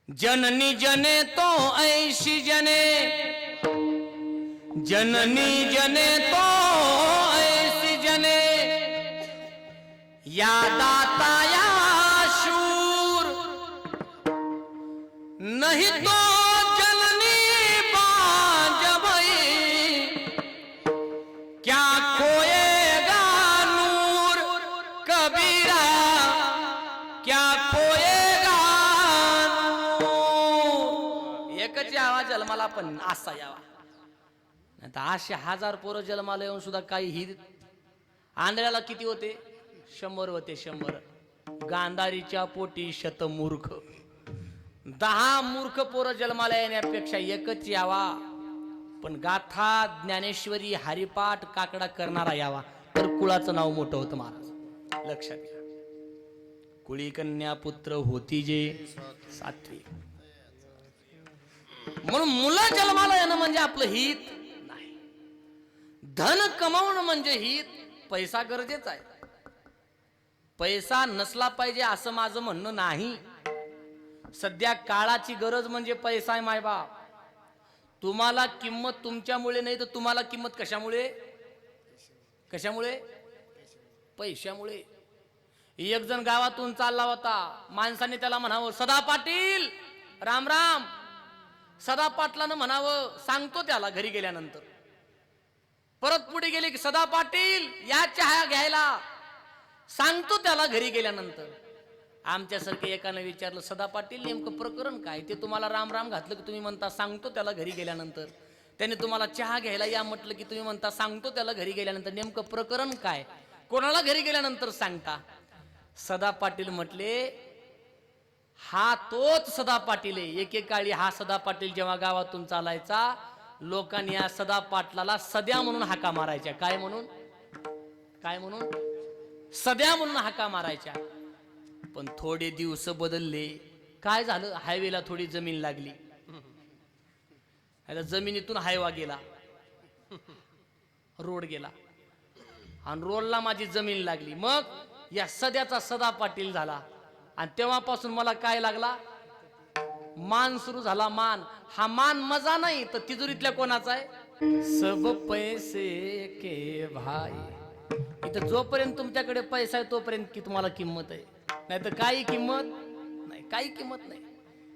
जननी जने तो ऐशी जने, जननी जने तो ऐसी जने, या दाता या शूर, नहीं तो जननी बांजबई, क्या खोएगा नूर कबीरा, क्या खोएगा नूर। एकच यावा जन्माला पण असा यावा, नाही तर 800,000 पोरं जन्माला येऊन सुद्धा काही ही आंधळ्याला किती होते? 100 होते 100. गांधारीच्या पोटी शतमूर्ख. 10 मूर्ख पोरं जन्माला येण्यापेक्षा एकच यावा, पण गाथा ज्ञानेश्वरी हरिपाठ काकडा करणारा यावा, तर कुळाचं नाव मोठं होतं महाराज. लक्षात घ्या. कुळी कन्या पुत्र होती जे सात्विक. म्हणून मुलं जन्माला येणं म्हणजे आपलं हित नाही. धन कमावणं म्हणजे हित. पैसा गरजेचा आहे, पैसा नसला पाहिजे असं माझं म्हणणं नाही. सध्या काळाची गरज म्हणजे पैसा आहे मायबाप. तुम्हाला किंमत तुमच्यामुळे नाही तर तुम्हाला किंमत कशामुळे? कशामुळे? पैशामुळे. एक जण गावातून चालला होता, माणसाने त्याला म्हणावं सदा पाटील राम राम. सदा पाटलानं म्हणावं सांगतो त्याला घरी गेल्यानंतर. परत पुढे गेले की सदा पाटील या चहा घ्यायला, सांगतो त्याला घरी गेल्यानंतर. आमच्यासारखे एकानं विचारलं सदा पाटील नेमकं प्रकरण काय? ते तुम्हाला राम राम घातलं की तुम्ही म्हणता सांगतो त्याला घरी गेल्यानंतर. त्याने तुम्हाला चहा घ्यायला या म्हटलं की तुम्ही म्हणता सांगतो त्याला घरी गेल्यानंतर. नेमकं प्रकरण काय? कोणाला घरी गेल्यानंतर सांगता? सदा पाटील म्हटले हा तोच सदा पाटील आहे. एकेकाळी हा सदा पाटील जेव्हा गावातून चालायचा, लोकांनी या सदा पाटलाला सद्या म्हणून हाका मारायच्या. काय म्हणून? काय म्हणून? सद्या म्हणून हाका मारायच्या. पण थोडे दिवस बदलले. काय झालं? हायवेला थोडी जमीन लागली. जमिनीतून हायवा गेला, रोड गेला, आणि रोडला माझी जमीन लागली. मग या सद्याचा सदा पाटील झाला. आणि तेव्हापासून मला काय लागला? मान सुरू झाला. मान. हा मान मजा नाही तर तिजोरीतल्या कोणाचा आहे? सब पैसे के भाई. इथं जोपर्यंत तुमच्याकडे पैसा आहे तोपर्यंत की तुम्हाला किंमत आहे, नाही तर काही किंमत नाही. काही किंमत नाही.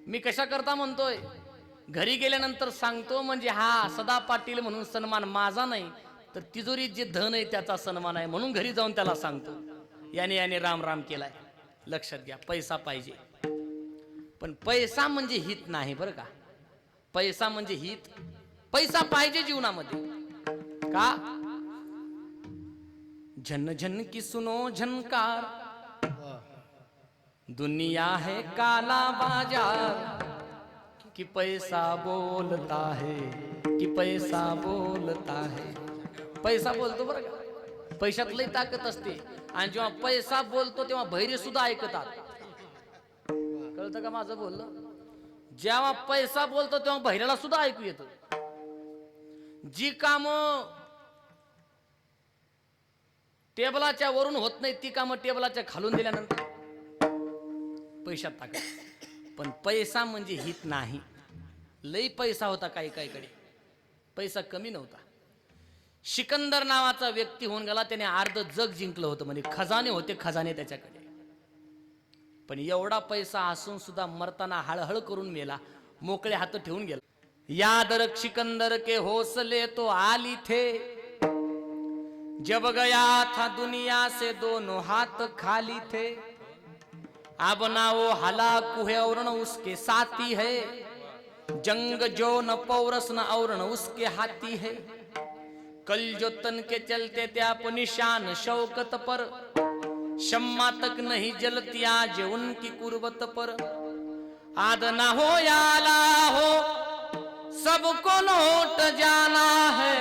मी कशा करता म्हणतोय? घरी गेल्यानंतर सांगतो म्हणजे हा सदा पाटील म्हणून सन्मान माझा नाही, तर तिजोरीत जे धन आहे त्याचा सन्मान आहे. म्हणून घरी जाऊन त्याला सांगतो याने याने राम राम केलाय. लक्षात घ्या. पैसा पाहिजे, पण पैसा म्हणजे हित नाही बरं का. पैसा म्हणजे हित. पैसा पाहिजे जीवनामध्ये. का? झन झन की सुनो झनकार, दुनिया है काला बाजार, कि पैसा बोलता है, कि पैसा बोलता है. पैसा बोलतो बरं का. पैशात लई ताकद असते. आणि जेव्हा पैसा बोलतो तेव्हा बहिरे सुद्धा ऐकतात. कळतं का माझं बोलणं? जेव्हा पैसा बोलतो तेव्हा बहिऱ्याला सुद्धा ऐकू येतं. जी कामं टेबलाच्या वरून होत नाही ती कामं टेबलाच्या खालून दिल्यानंतर पैशात ताकद. पण पैसा म्हणजे हित नाही. लई पैसा होता काही काहीकडे, पैसा कमी नव्हता. सिकंदर नावाचा व्यक्ती होऊन गेला, त्याने अर्ध जग जिंकलं होतं. म्हणजे खजाने होते, खजाने त्याच्याकडे. पण एवढा पैसा असून सुद्धा मरताना हळहळ करून मेला, मोकळे हात ठेवून गेला. याद रख सिकंदर के हौसले तो आली थे, जब गया था दुनिया से दोनों हाथ खाली थे. अब ना वो हलाकू है और न उसके साथी है, जंग जो न पौरस न और न उसके हाथी है. कल जो तन के चलते थे अपनी शान शौकत पर, शम्मा तक नहीं जलती आज उनकी कुर्बत पर. आद ना हो या ला हो सबको लौट जाना है,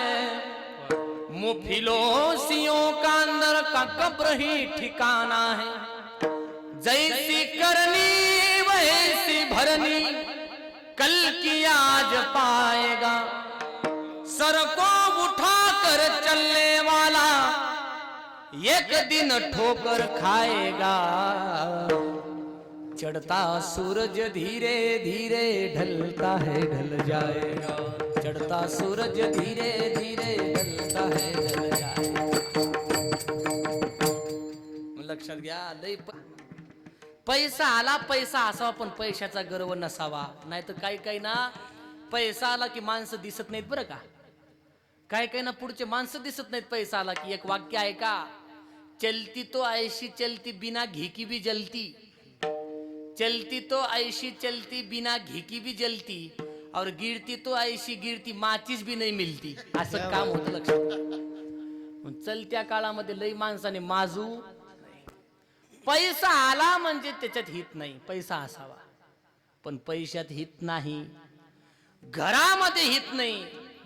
मुफिलोसियों का अंदर का कब्र ही ठिकाना है. जैसी करनी वैसी भरनी, कल की आज पाएगा. सर को उठा कर चलने वाला एक दिन ठोकर खाएगा. चढ़ता सूरज धीरे धीरे ढलता है ढल जाएगा, चढ़ता सूरज धीरे धीरे ढलता है ढल जाएगा. लक्षात घ्या, लय पैसा आला पैसा असावा पण पैशाचा गर्व नसावा. नाही तर काही काही ना पैसा आला की माणसं दिसत नाहीत बरं का. काही काही ना पुढचे माणसं दिसत नाहीत पैसा आला की. एक वाक्य आहे का, चलती तो ऐशी चलती बिना घी की भी जलती, चलती तो ऐशी चलती बिना घी की भी जलती, और गिरती तो ऐशी गिरती माचीस भी नाही मिलती. असं काम होतं लक्षात. चलत्या काळामध्ये लई माणसाने माजू. पैसा आला म्हणजे त्याच्यात हित नाही. पैसा असावा पण पैशात हित नाही, घरामध्ये हित नाही,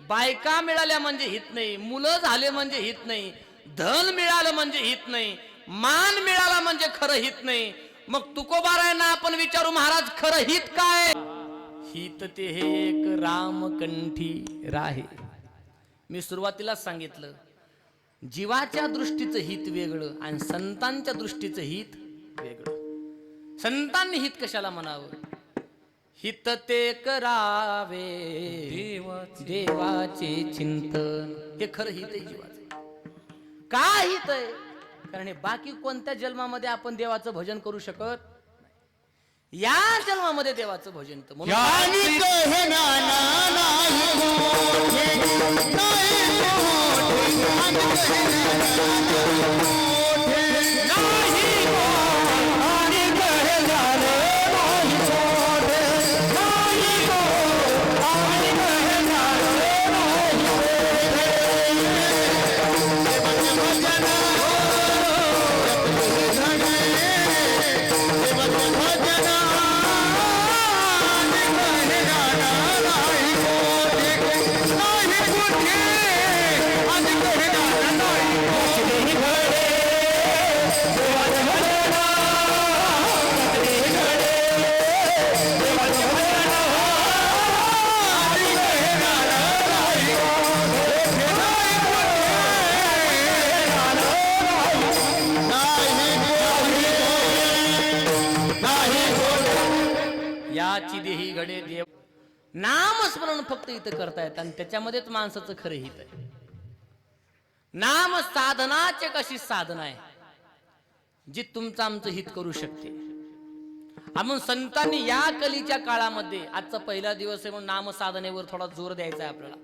बायका मिळाल्या म्हणजे हित नाही, मुलं झाले म्हणजे हित नाही, धन मिळालं म्हणजे हित नाही, मान मिळाला म्हणजे खरं हित नाही. मग तुकोबारायांना आपण विचारू, महाराज खरं हित काय? हित ते हे एक रामकंठी राहे. मी सुरुवातीला सांगितलं, जीवाच्या दृष्टीचं हित वेगळं आणि संतांच्या दृष्टीचं हित वेगळं. संतांनी हित कशाला म्हणावं? हित ते करावे देवाचे चिंतन, हे खरं हित आहे जीवाचं. का हित आहे? कारण हे बाकी कोणत्या जन्मामध्ये आपण देवाचं भजन करू शकत नाही. या जन्मामध्ये देवाचं भजन तर म्हणून देही घडे देव. नामस्मरण फक्त इथं करतायत आणि त्याच्यामध्येच माणसाचं खरं हित आहे. नाम साधनाचे कशी साधना आहे जी तुमचं आमचं हित करू शकते. म्हणून संतांनी या कलीच्या काळामध्ये, आजचा पहिला दिवस आहे म्हणून नाम साधनेवर थोडा जोर द्यायचा आहे आपल्याला.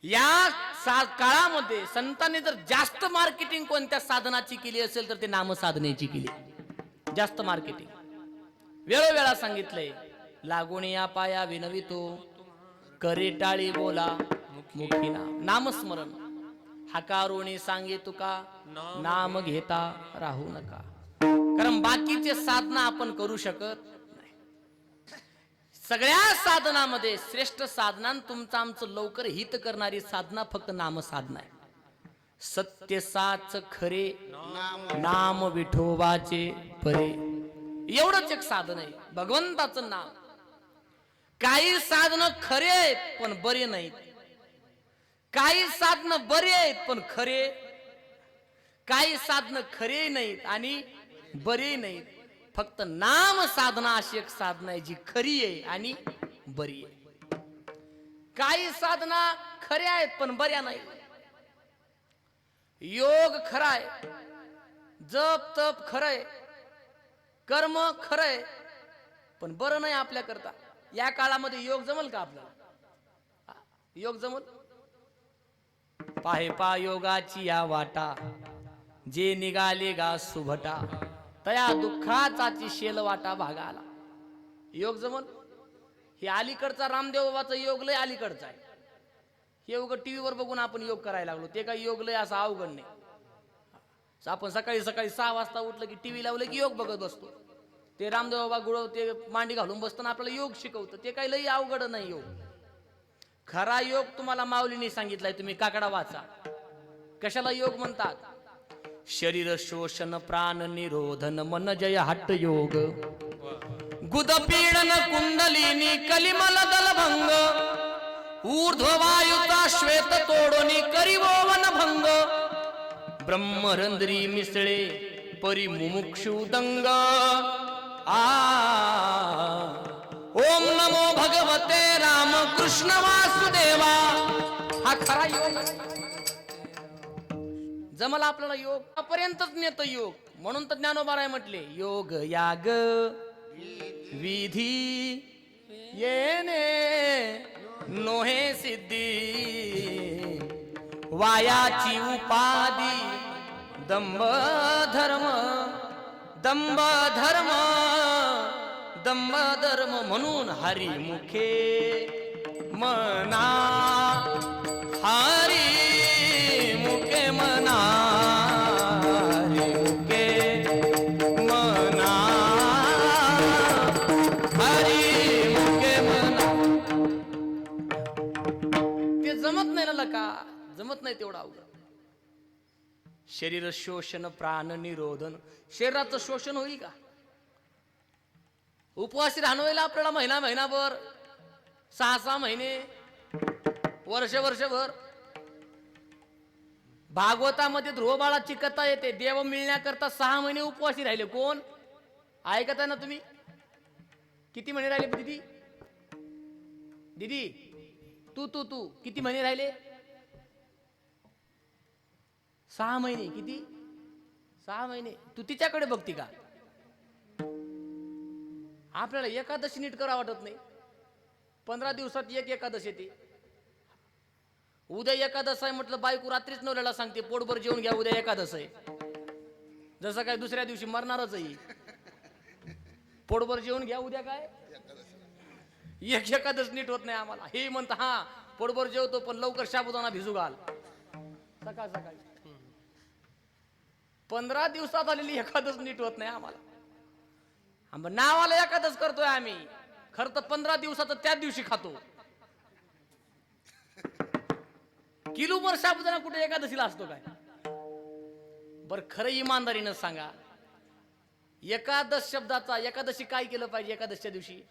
या काळामध्ये संतांनी जर जास्त मार्केटिंग कोणत्या साधनाची केली असेल तर ते नाम साधनेची केली. जास्त मार्केटिंग वेळोवेळा सांगितलंय. लागून या पाया विनवितो, करे टाळी बोला मुखी नामस्मरण, हकारोणी सांगे तुका नाम घेता राहू नका. कारण बाकीचे साधना आपण करू शकत नाही. सगळ्या साधनामध्ये श्रेष्ठ साधना, तुमचं आमचं लवकर हित करणारी साधना फक्त नाम साधना आहे. सत्य साच खरे नाम विठोबाचे परे, एवढंच एक साधन आहे, भगवंताचं नाम. काही साधनं खरे आहेत पण बरे नाहीत, काही साधनं बरे आहेत पण खरे, काही साधनं खरे नाहीत आणि बरे नाहीत. फक्त नाम साधना अशी एक साधना आहे जी खरी आहे आणि बरी आहे. काही साधना खऱ्या आहेत पण बऱ्या नाही. योग खरा आहे, जप तप खरंय, कर्म खरंय पण बरं नाही आपल्या करता. या काळामध्ये योग जमल का आपल्याला? योग जमल? पाहे पा योगाची या वाटा, जे निघाले गा सुभटा, तया दुःखाचाची शेल वाटा भागाला. योग जमल? हे अलीकडचा रामदेव बाबाचा योग लय अलीकडचा आहे. हे योग टीव्हीवर बघून आपण योग करायला लागलो. ते काही योग लय असा अवघड नाही. आपण सकाळी सकाळी 6 वाजता उठलं की टीव्ही लावलं की योग बघत बसतो. ते रामदेव बाबा गुळव ते मांडी घालून बसताना आपल्याला योग शिकवतं. ते काही लई अवघड नाही. योग खरा योग तुम्हाला माऊलीने सांगितलाय, तुम्ही काकडा वाचा. कशाला योग म्हणतात? शरीर शोषण प्राण निरोधन मन जय हट्ट योग, गुद पीडन कुंडलिनी कलिमल दलभंग, ऊर्ध्ववायुचा श्वेत तोडोनी करिवोवन भंग, ब्रह्मरंध्री मिसळे परी मुमुक्षु दंग, ओम नमो भगवते राम कृष्ण वासुदेवा. हा खरा योग. जमला आपल्याला योग पर्यंतच नेत योग. म्हणून तर ज्ञानोबाराय म्हटले योग याग विधी येणे नोहे सिद्धी वायाची उपाधी दंभ धर्म दंभ धर्म दंभ धर्म म्हणून हरी मुखे मना हरी मुखे मना हरी मुखे मना हरी मुखे मना. ते जमत नाही ना लका, जमत नाही तेवढा अवघड. शरीर शोषण प्राण निरोधन. शरीराचं शोषण होईल का? उपवासी राहणं आपल्याला महिनाभर 6 महिने वर्षभर. भागवतामध्ये ध्रुव बाळाची कथा येते. देव मिळण्याकरता 6 महिने उपवासी राहिले. कोण ऐकत आहे ना तुम्ही? किती महिने राहिले दीदी? दीदी तू किती महिने राहिले? 6 महिने. किती? 6 महिने. तू तिच्याकडे बघती का? आपल्याला एकादशी नीट करा वाटत नाही. 15 दिवसात एक एकादशी येते. उद्या एकादश आहे म्हटलं बायको रात्रीच नवऱ्याला सांगते पोटभर जेवून घ्या, उद्या एकादश आहे. जसं काय दुसऱ्या दिवशी मरणारच आहे. पोटभर जेवून घ्या, उद्या काय एक एकादश नीट होत नाही आम्हाला. हे म्हणतं हा पोटभर जेवतो पण लवकर साबुदाणा भिजू घाल सकाळी. 15 दिवसात आलेली एकादश नीट होत नाही आम्हाला. नावाला एकादश करतोय आम्ही, खरं तर 15 दिवसाचं त्याच दिवशी खातो. किलोभर साबुदाणा कुठे एकादशीला असतो काय? बर खरं इमानदारीनं सांगा, एकादश शब्दाचा एकादशी काय केलं पाहिजे? एकादशीच्या दिवशी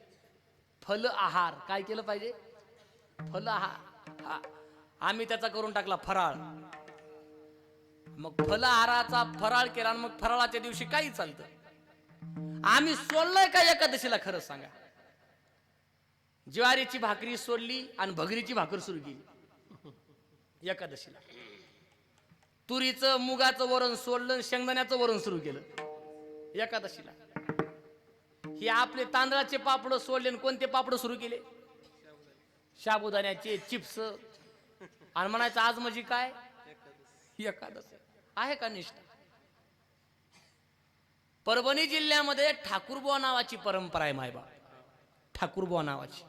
फल आहार. काय केलं पाहिजे? फल आहार. आम्ही त्याचा करून टाकला फराळ. मग फल आहाराचा फराळ केला आणि मग फराळाच्या दिवशी काही चालतं. आम्ही सोडलंय का एकादशीला? खरं सांगा. ज्वारीची भाकरी सोडली आणि भगरीची भाकर सुरू केली एकादशीला. तुरीचं मुगाचं वरण सोडलं, शेंगदाण्याचं वरण सुरू केलं एकादशीला. हे आपले तांदळाचे पापड सोडले आणि कोणते पापड सुरू केले? साबुदाण्याचे, चिप्स. आणि म्हणायचं आज म्हणजे काय? एकादश आहे का निष्ठा? परभणी जिल्ह्यामध्ये ठाकूरबुवा नावाची परंपरा आहे. मायबा ठाकूरबुवा नावाची.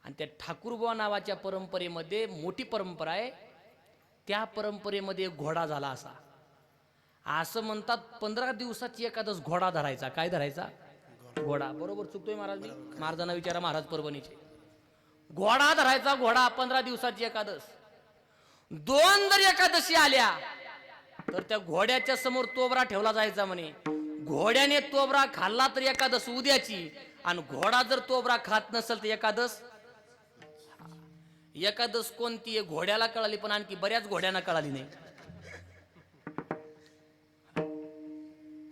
आणि त्या ठाकूरबुवा नावाच्या परंपरेमध्ये मोठी परंपरा आहे. त्या परंपरेमध्ये घोडा झाला असा. असं म्हणतात 15 दिवसाची एकादश घोडा धरायचा. काय धरायचा? घोडा. बरोबर चुकतोय महाराज मी? महाराजांना विचारा, महाराज परभणीचे. घोडा धरायचा. घोडा 15 दिवसाची एकादश. 2 जर एकादशी आल्या तर त्या घोड्याच्या समोर तोबरा ठेवला जायचा म्हणे. घोड्याने तोबरा खाल्ला तर एकादश उद्याची, आणि घोडा जर तोबरा खात नसेल तर एकादश. एकादश कोणती आहे घोड्याला कळाली, पण आणखी बऱ्याच घोड्यांना कळाली नाही.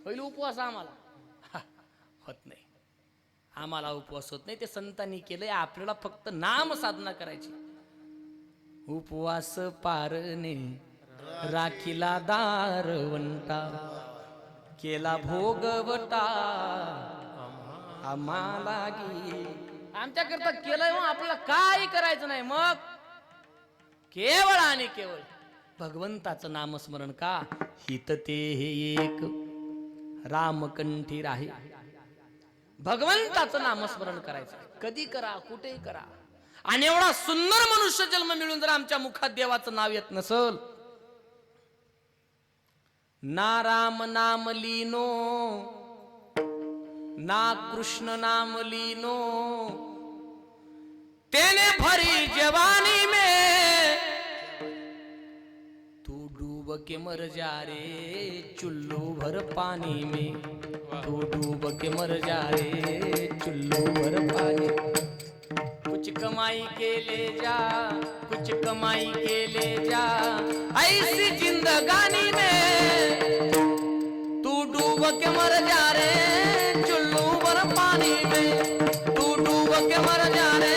पहिला उपवास आम्हाला होत नाही. आम्हाला उपवास होत नाही. ते संतांनी केलंय. आपल्याला फक्त नाम साधना करायची. उपवास पारणे राखीला दारवंटा, केला भोगवटा आम्हाला गी. आमच्याकरता केलंय. मग आपल्याला काय करायचं नाही. मग केवळ आणि केवळ भगवंताचं नामस्मरण का? हित ते हे एक रामकंठी राहे. भगवंताचं नामस्मरण करायचं. कधी करा, कुठेही करा. आणि एवढा सुंदर मनुष्य जन्म मिळून जर आमच्या मुखात देवाचं नाव येत नसल, ना राम नाम लीनो ना कृष्ण नाम लीनो, तेने भरी जवानी में तू डूब के मर जा रे चुल्लू भर पानी में. तू डूब के मर जा रे चुल्लू भर पानी. कुछ कमाई के ले जा, कुछ कमाई के ले जा, ऐसी जिंदगानी में तू डूब डूब के मर जा रे चुल्लू पर पानी में, तू डूब के मर जा रे